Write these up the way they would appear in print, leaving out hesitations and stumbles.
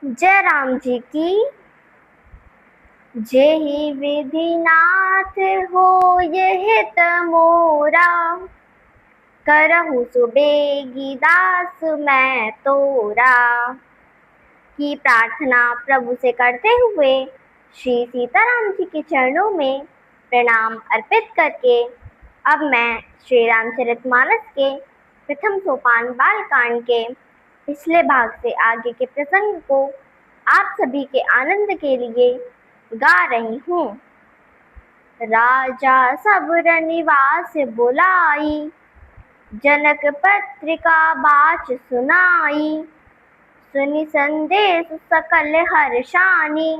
जय राम जी की। जेहि विधि नाथ हो यह तमोरा, करहु सुबेगी दास मैं तोरा। की प्रार्थना प्रभु से करते हुए श्री सीताराम जी के चरणों में प्रणाम अर्पित करके अब मैं श्री रामचरितमानस के प्रथम सोपान बालकांड के पिछले भाग से आगे के प्रसंग को आप सभी के आनंद के लिए गा रही हूँ। राजा सबुर निवास बुलाई, जनक पत्रिका बाच सुनाई। सुनि संदेश सकल हर्षानी,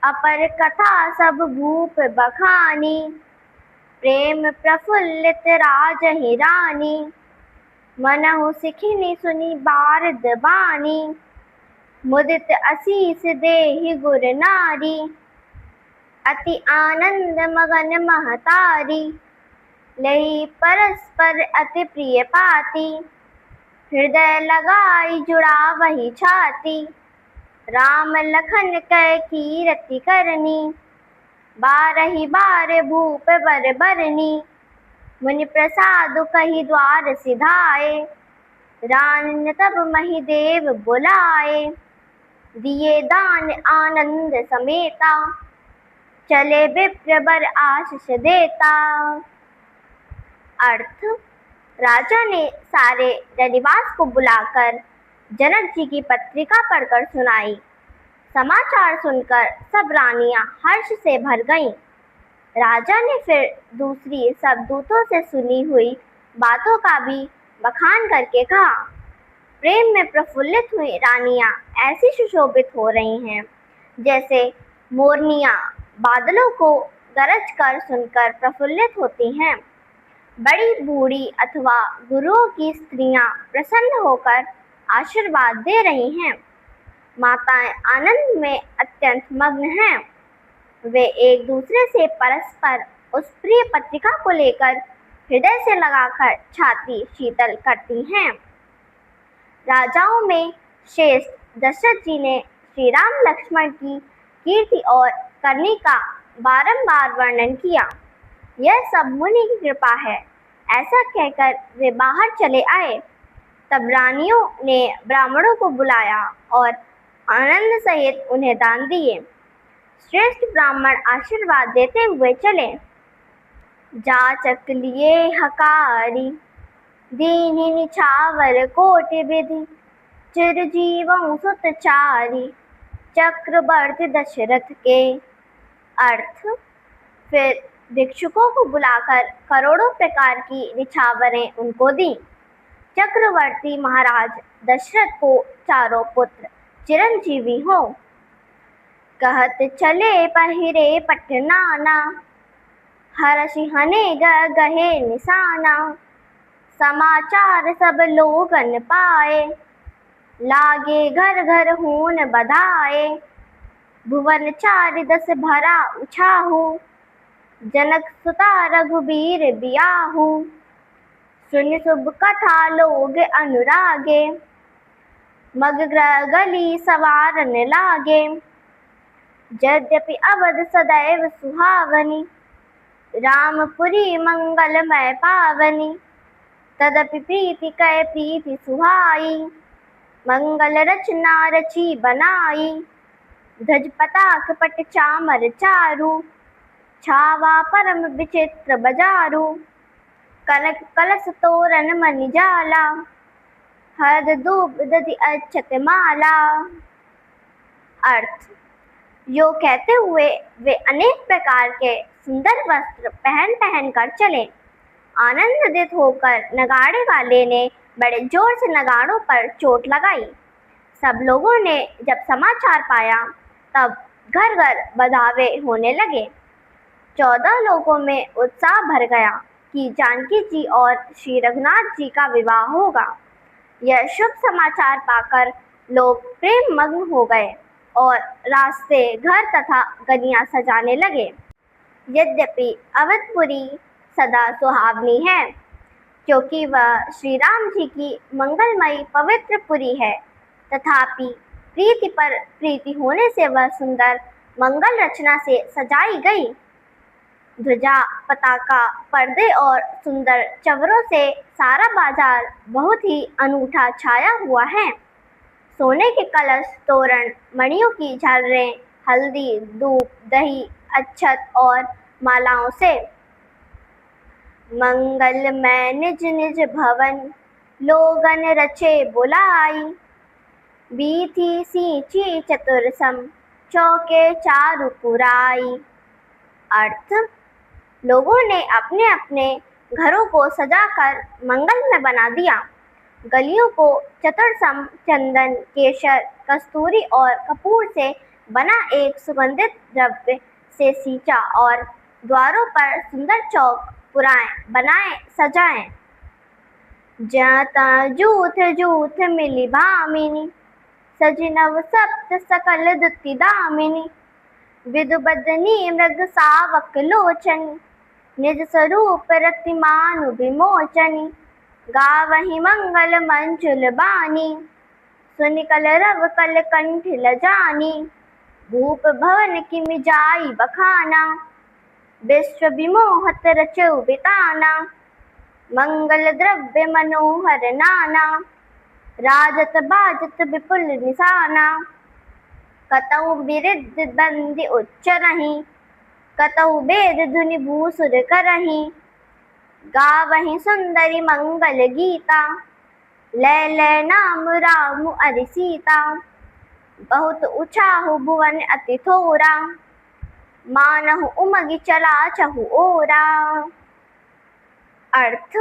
अपर कथा सब भूप बखानी। प्रेम प्रफुल्लित राजहि रानी, मनहु सिखिनि सुनि बारद बानी। मुदित असीस देहि गुर नारी, अति आनंद मगन महतारी। लई परस्पर अति प्रिय पाती, हृदय लगाई जुड़ा वही छाती। राम लखन कै कीरति करनी, बारहि बार भूप बर बरनी। मुनि प्रसाद कहि द्वार सिधाए, रान तब महि देव बुलाए। दिए दान आनंद समेता, चले विप्र बर आशीष देता। अर्थ: राजा ने सारे रनिवास को बुलाकर जनक जी की पत्रिका पढ़कर सुनाई। समाचार सुनकर सब रानियां हर्ष से भर गईं। राजा ने फिर दूसरी सब दूतों से सुनी हुई बातों का भी बखान करके कहा। प्रेम में प्रफुल्लित हुई रानियां ऐसी सुशोभित हो रही हैं जैसे मोरनियां बादलों को गरज कर सुनकर प्रफुल्लित होती हैं। बड़ी बूढ़ी अथवा गुरुओं की स्त्रियां प्रसन्न होकर आशीर्वाद दे रही हैं। माताएं आनंद में अत्यंत मग्न हैं। वे एक दूसरे से परस्पर उस प्रिय पत्रिका को लेकर हृदय से लगाकर छाती शीतल करती हैं। राजाओं में श्रेष्ठ दशरथ जी ने श्री राम लक्ष्मण की कीर्ति और करनी का बारंबार वर्णन किया। यह सब मुनि की कृपा है, ऐसा कहकर वे बाहर चले आए। तब रानियों ने ब्राह्मणों को बुलाया और आनंद सहित उन्हें दान दिए। श्रेष्ठ ब्राह्मण आशीर्वाद देते हुए चले। जाचक लिए हकारी, दीन्हि निछावर कोटि विधि। चिरजीवं सुत चारि, चक्रवर्ती दशरथ के। अर्थ: फिर भिक्षुकों को बुलाकर करोड़ों प्रकार की निछावरें उनको दी। चक्रवर्ती महाराज दशरथ को चारों पुत्र चिरंजीवी हो। कहत चले पहिरे पटनाना, हरषि हने गहे निशाना। समाचार सब लोगन पाए, लागे घर घर हून बधाए। भुवन चारि दस भरा उछाहु, जनक सुता रघुबीर बियाहु। सुनि शुभ कथा लोग अनुरागे, मग गली सवारन लागे। यद्यपि अवध सदैव सुहावनी, रामपुरी मंगलमय पावनी। तदपि प्रीति कै प्रीति सुहाई, मंगल रचना रची बनाई। ध्वज पताक पट चामर चारु, छावा परम विचित्र बजारू। कनक कलश तोरण मणि जाला, हरद धूप दधि अक्षत माला। अर्थ: यो कहते हुए वे अनेक प्रकार के सुंदर वस्त्र पहन कर चले। आनंदित होकर नगाड़े वाले ने बड़े जोर से नगाड़ों पर चोट लगाई। सब लोगों ने जब समाचार पाया तब घर घर बधावे होने लगे। 14 लोगों में उत्साह भर गया कि जानकी जी और श्री रघुनाथ जी का विवाह होगा। यह शुभ समाचार पाकर लोग प्रेम मग्न हो गए और रास्ते, घर तथा गलियां सजाने लगे। यद्यपि अवधपुरी सदा सुहावनी है, क्योंकि वह श्री राम जी की मंगलमयी पवित्र पुरी है, तथापि प्रीति पर प्रीति होने से वह सुंदर मंगल रचना से सजाई गई। ध्वजा, पताका, पर्दे और सुंदर चवरों से सारा बाजार बहुत ही अनूठा छाया हुआ है। सोने के कलश, तोरण, मणियों की झालरें, हल्दी, धूप, दही, अक्षत और मालाओं से मंगलमय निज निज भवन लोगन रचे बुलाई। बीथी सींची चतुरसम चौके चारु पुराई। अर्थ, लोगों ने अपने अपने घरों को सजाकर मंगलमय बना दिया। गलियों को चतुरसम चंदन, केसर, कस्तूरी और कपूर से बना एक सुगंधित द्रव्य से सींचा और द्वारों पर सुंदर चौक पुराए बनाए सजाए। जाता जूथ जूथ मिली भामिनी सजी नव सप्त सकल दुति दामिनी। विदु बदनी मृग सावक लोचनी निज स्वरूप रतिमानु विमोचनी। गावहि मंगल मंजुल बानी सुनि कलरव कल कंठ लजानी। भूप भवन की मिजाई बखाना विश्व विमोहत रचौ बिताना। मंगल द्रव्य मनोहर नाना राजत बाजत विपुल निशाना। कतौ बिरिद बंदी उच्च नहीं कतौ वेद धुनि भूसुर करही। गावहि सुंदरी मंगल गीता लय लय नाम राम अरि सीता। बहुत उछाहु भुवन अति थोरा मानहु उमगि चला चहु ओरा। अर्थ,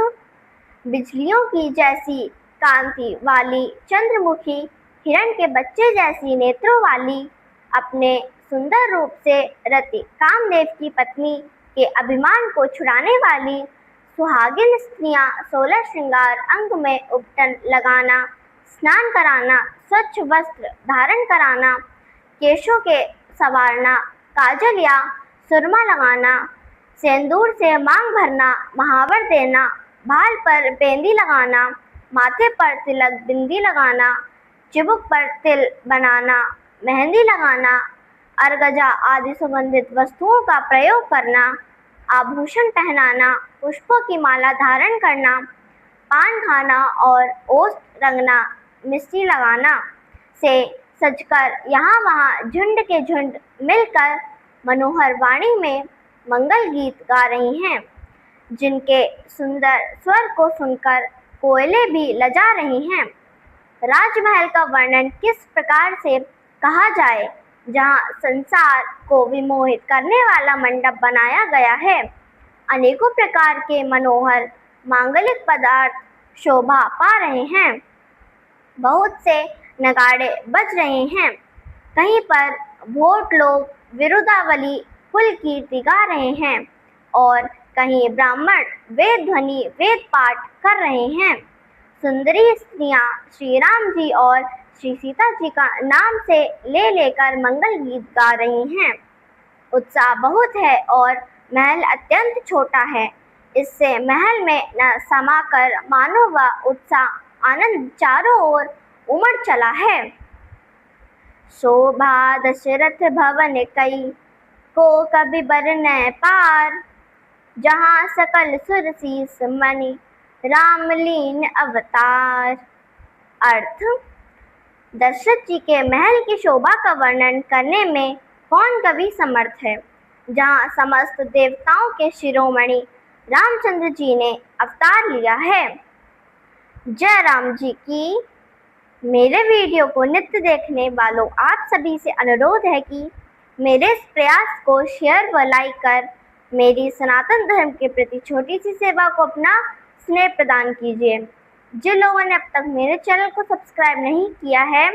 बिजलियों की जैसी कांति वाली चंद्रमुखी हिरण के बच्चे जैसी नेत्रों वाली अपने सुंदर रूप से रति कामदेव की पत्नी के अभिमान को छुड़ाने वाली सुहागिन स्त्रियां 16 श्रृंगार अंग में उपटन लगाना, स्नान कराना, स्वच्छ वस्त्र धारण कराना, केशों के संवारना, काजल या सुरमा लगाना, सिंदूर से मांग भरना, महावर देना, भाल पर बेंदी लगाना, माथे पर तिलक बिंदी लगाना, चिबुक पर तिल बनाना, मेहंदी लगाना, अरगजा आदि सुगंधित वस्तुओं का प्रयोग करना, आभूषण पहनाना, पुष्पों की माला धारण करना, पान खाना और ओष्ठ रंगना, मिश्री लगाना से सजकर यहाँ वहाँ झुंड के झुंड मिलकर मनोहर वाणी में मंगल गीत गा रही हैं, जिनके सुंदर स्वर को सुनकर कोयले भी लजा रही हैं। राजमहल का वर्णन किस प्रकार से कहा जाए, जहाँ संसार को विमोहित करने वाला मंडप बनाया गया है। अनेकों प्रकार के मनोहर मांगलिक पदार्थ शोभा पा रहे हैं। बहुत से नगाड़े बज रहे हैं। कहीं पर भोट लोग विरुदावली फुल कीर्ति गा रहे हैं और कहीं ब्राह्मण वेद ध्वनि वेद पाठ कर रहे हैं। सुंदरी स्त्रियां श्री राम जी और श्री सीता जी का नाम से ले लेकर मंगल गीत गा रही हैं। उत्साह बहुत है और महल अत्यंत छोटा है। इससे महल में न समाकर मानो व उत्साह आनंद चारों ओर उमड़ चला है। शोभा दशरथ भवन कई को कभी बरनै पार। जहाँ सकल सुर शीस मणि रामलीन अवतार। अर्थ, दशरथ जी के महल की शोभा का वर्णन करने में कौन कवि समर्थ है, जहाँ समस्त देवताओं के शिरोमणि रामचंद्र जी ने अवतार लिया है। जय राम जी की। मेरे वीडियो को नित्य देखने वालों आप सभी से अनुरोध है कि मेरे इस प्रयास को शेयर व लाइक कर मेरी सनातन धर्म के प्रति छोटी सी सेवा को अपना स्नेह प्रदान कीजिए। जिन लोगों ने अब तक मेरे चैनल को सब्सक्राइब नहीं किया है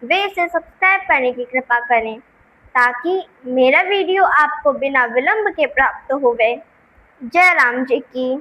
वे इसे सब्सक्राइब करने की कृपा करें, ताकि मेरा वीडियो आपको बिना विलंब के प्राप्त होवे। जय राम जी की।